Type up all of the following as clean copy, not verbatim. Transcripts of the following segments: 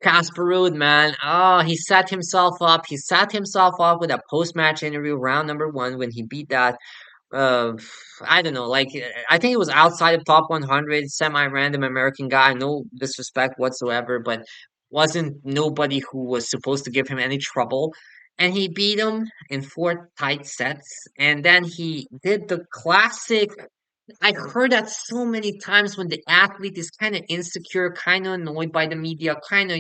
Casper Ruud, man. Oh, he set himself up. He set himself up with a post-match interview, round number one, when he beat that uh, I don't know, like I think it was outside of top 100, semi-random American guy, no disrespect whatsoever, but wasn't nobody who was supposed to give him any trouble. And he beat him in four tight sets. And then he did the classic. I heard that so many times when the athlete is kind of insecure, kind of annoyed by the media, kind of,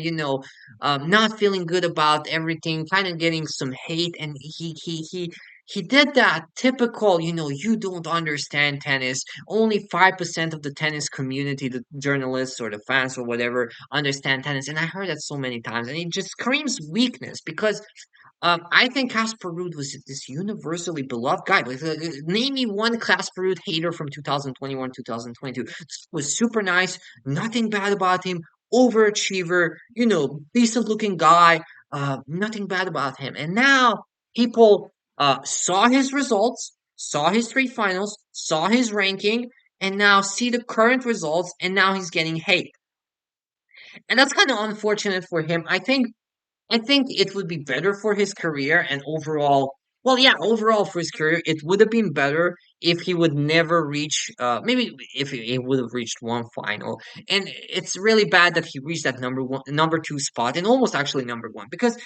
not feeling good about everything, kind of getting some hate. And he did that typical, you don't understand tennis. Only 5% of the tennis community, the journalists or the fans or whatever, understand tennis. And I heard that so many times. And it just screams weakness because I think Casper Ruud was this universally beloved guy. Like, name me one Casper Ruud hater from 2021, 2022. Was super nice, nothing bad about him, overachiever, decent looking guy, nothing bad about him. And now people saw his results, saw his three finals, saw his ranking, and now see the current results, and now he's getting hate. And that's kind of unfortunate for him. I think it would be better for his career and overall. Well, yeah, overall for his career, it would have been better if he would never reach. Maybe if he would have reached one final. And it's really bad that he reached that number one, number two spot, and almost actually number one. Because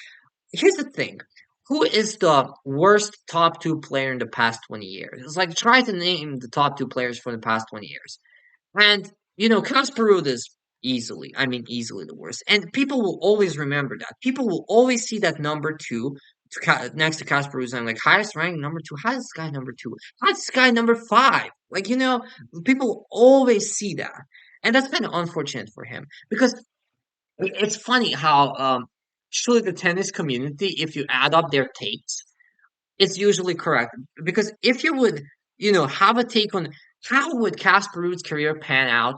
here's the thing: who is the worst top two player in the past 20 years? It's like try to name the top two players for the past 20 years. And Casper Ruud is easily, I mean, easily the worst. And people will always remember that. People will always see that number two next to Casper Ruud. And like highest ranked number two. How is this guy number two? How is this guy number five? Like people will always see that, and that's kind of unfortunate for him because it's funny how surely the tennis community, if you add up their takes, it's usually correct because if you would, have a take on how would Casper Ruud's career pan out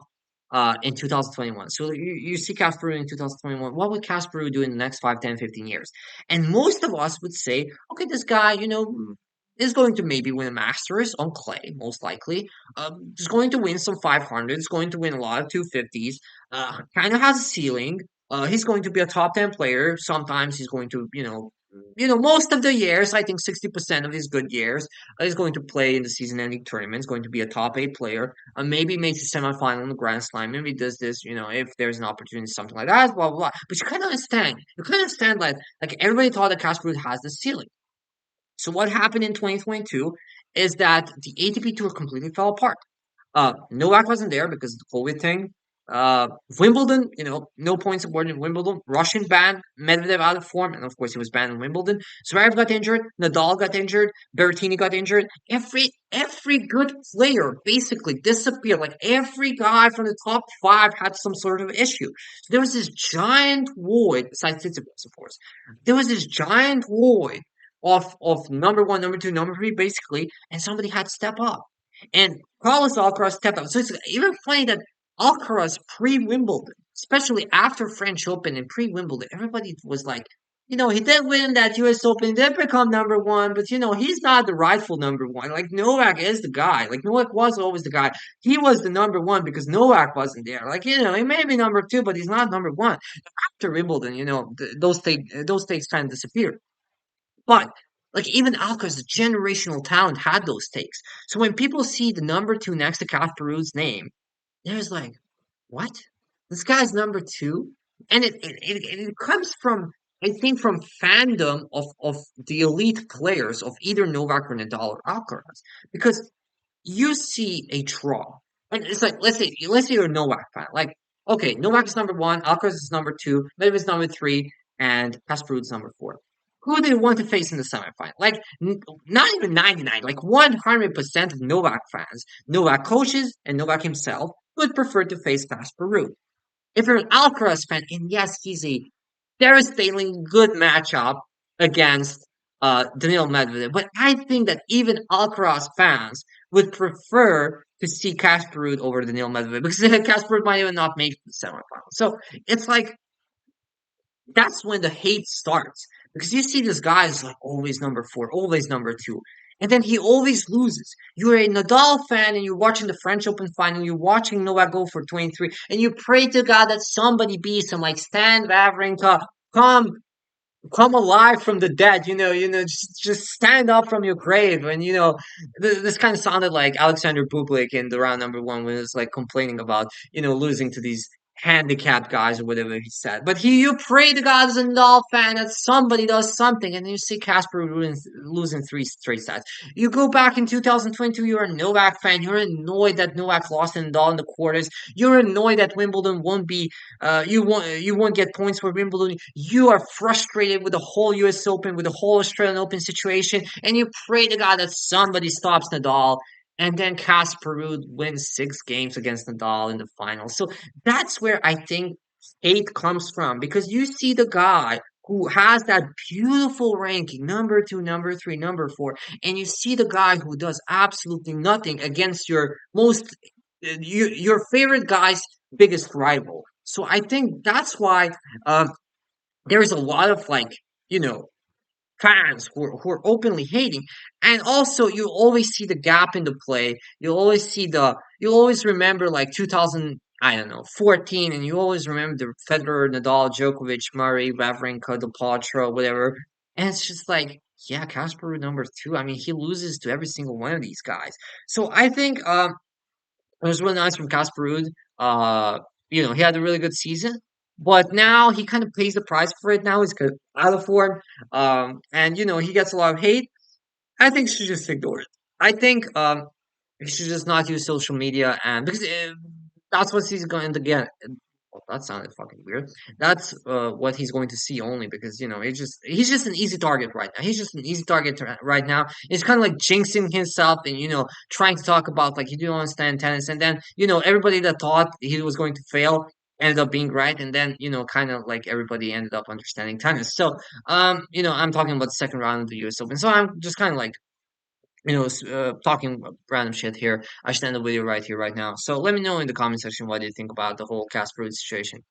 in 2021. So you see Casper Ruud in 2021. What would Casper Ruud do in the next 5, 10, 15 years? And most of us would say, okay, this guy, is going to maybe win a Masters on clay, most likely. Is going to win some 500s, going to win a lot of 250s. Kind of has a ceiling. He's going to be a top 10 player. Sometimes he's going to, most of the years, I think 60% of his good years, he's going to play in the season-ending tournament. He's going to be a top eight player. Maybe makes a semifinal in the Grand Slam. Maybe does this, if there's an opportunity, something like that. Blah blah blah. But you kind of understand. You kind of understand like everybody thought that Casper Ruud has the ceiling. So what happened in 2022 is that the ATP tour completely fell apart. Novak wasn't there because of the COVID thing. Wimbledon, no points awarded in Wimbledon. Russian banned, Medvedev out of form, and of course he was banned in Wimbledon. Zverev got injured, Nadal got injured, Berrettini got injured. Every good player basically disappeared. Like every guy from the top five had some sort of issue. So there was this giant void, besides Tsitsipas, of course. There was this giant void of number one, number two, number three, basically, and somebody had to step up. And Carlos Alcaraz stepped up. So it's even funny that Alcaraz pre-Wimbledon, especially after French Open and pre-Wimbledon, everybody was like, he did win that US Open, did become number one, but he's not the rightful number one. Like Novak is the guy. Like Novak was always the guy. He was the number one because Novak wasn't there. Like, he may be number two, but he's not number one. After Wimbledon, those takes kind of disappeared. But like even Alcaraz, a generational talent, had those takes. So when people see the number two next to Casper Ruud's name, there's like, what? This guy's number two? And it comes from, I think, from fandom of the elite players of either Novak or Nadal or Alcaraz. Because you see a draw. And it's like, let's say you're a Novak fan. Like, okay, Novak is number one, Alcaraz is number two, Medvedev is number three, and Casper Ruud is number four. Who do they want to face in the semifinal? Like, not even 99, like 100% of Novak fans, Novak coaches, and Novak himself would prefer to face Casper Ruud. If you're an Alcaraz fan, and yes, he's a devastatingly good matchup against Daniil Medvedev, but I think that even Alcaraz fans would prefer to see Casper Ruud over Daniil Medvedev because Casper Ruud might even not make the semifinal. So it's like that's when the hate starts because you see this guy is like always number four, always number two. And then he always loses. You're a Nadal fan and you're watching the French Open final, you're watching Novak go for 23, and you pray to God that somebody beats him, like Stan Wawrinka, come come alive from the dead, just stand up from your grave. And this kind of sounded like Alexander Bublik in the round number one when he was like complaining about losing to these handicapped guys or whatever he said. But you pray to God as a Nadal fan that somebody does something, and then you see Casper Ruud losing three straight sets. You go back in 2022, you're a Novak fan, you're annoyed that Novak lost to Nadal in the quarters, you're annoyed that Wimbledon won't be you won't get points for Wimbledon. You are frustrated with the whole U.S. Open, with the whole Australian Open situation, and you pray to God that somebody stops Nadal. And then Casper Ruud wins 6 games against Nadal in the final. So that's where I think hate comes from, because you see the guy who has that beautiful ranking, number two, number three, number four, and you see the guy who does absolutely nothing against your favorite guy's biggest rival. So I think that's why there's a lot of like you know fans who are openly hating. And also you always see the gap in the play. You always remember like 2000, I don't know, 14, and you always remember the Federer, Nadal, Djokovic, Murray, Wawrinka, Del Potro, whatever. And it's just like, yeah, Casper Ruud number two. I mean, he loses to every single one of these guys. So I think it was really nice from Casper Ruud. Uh, he had a really good season, but now he kind of pays the price for it. Now he's out of form, and he gets a lot of hate. I think he should just ignore it. I think he should just not use social media, and because that's what he's going to get. Well, that sounded fucking weird. That's what he's going to see only, because he's just an easy target right now. He's just an easy target right now. It's kind of like jinxing himself and trying to talk about like he didn't understand tennis, and then everybody that thought he was going to fail ended up being right, and then kind of like everybody ended up understanding tennis. So I'm talking about the second round of the U.S. Open. So I'm just kind of like talking random shit here. I should end the video right here, right now. So let me know in the comment section what you think about the whole Casper Ruud situation.